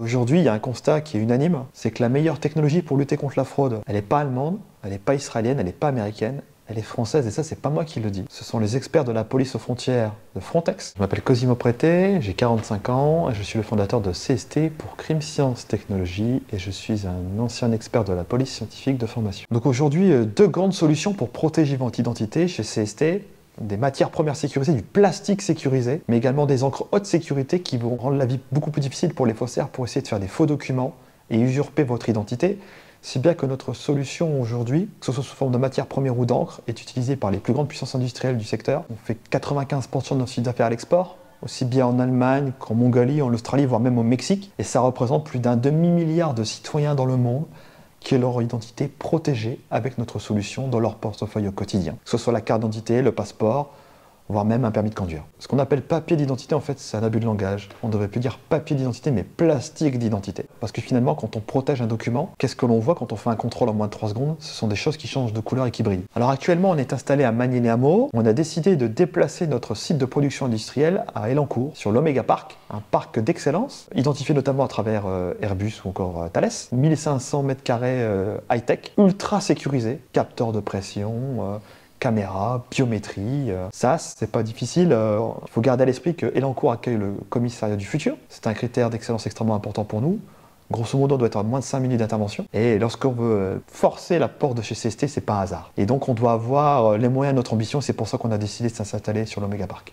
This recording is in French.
Aujourd'hui, il y a un constat qui est unanime, c'est que la meilleure technologie pour lutter contre la fraude, elle n'est pas allemande, elle n'est pas israélienne, elle n'est pas américaine, elle est française, et ça, c'est pas moi qui le dis. Ce sont les experts de la police aux frontières de Frontex. Je m'appelle Cosimo Prété, j'ai 45 ans, et je suis le fondateur de CST pour Crime Science Technologie, et je suis un ancien expert de la police scientifique de formation. Donc aujourd'hui, deux grandes solutions pour protéger votre identité chez CST. Des matières premières sécurisées, du plastique sécurisé, mais également des encres haute sécurité qui vont rendre la vie beaucoup plus difficile pour les faussaires pour essayer de faire des faux documents et usurper votre identité. Si bien que notre solution aujourd'hui, que ce soit sous forme de matière première ou d'encre, est utilisée par les plus grandes puissances industrielles du secteur. On fait 95% de notre chiffre d'affaires à l'export, aussi bien en Allemagne qu'en Mongolie, en Australie, voire même au Mexique. Et ça représente plus d'un demi-milliard de citoyens dans le monde qui ont leur identité protégée avec notre solution dans leur portefeuille au quotidien. Que ce soit la carte d'identité, le passeport, voire même un permis de conduire. Ce qu'on appelle papier d'identité, en fait, c'est un abus de langage. On ne devrait plus dire papier d'identité, mais plastique d'identité. Parce que finalement, quand on protège un document, qu'est-ce que l'on voit quand on fait un contrôle en moins de 3 secondes? Ce sont des choses qui changent de couleur et qui brillent. Alors actuellement, on est installé à Magny-les-Hameaux. On a décidé de déplacer notre site de production industrielle à Elancourt, sur l'Omega Park, un parc d'excellence, identifié notamment à travers Airbus ou encore Thales. 1500 m² high-tech, ultra sécurisé, capteur de pression, caméra, biométrie, SAS, c'est pas difficile. Il faut garder à l'esprit que Elancourt accueille le commissariat du futur. C'est un critère d'excellence extrêmement important pour nous. Grosso modo, on doit être à moins de 5 minutes d'intervention. Et lorsqu'on veut forcer la porte de chez CST, c'est pas un hasard. Et donc, on doit avoir les moyens de notre ambition. C'est pour ça qu'on a décidé de s'installer sur l'Omega Park.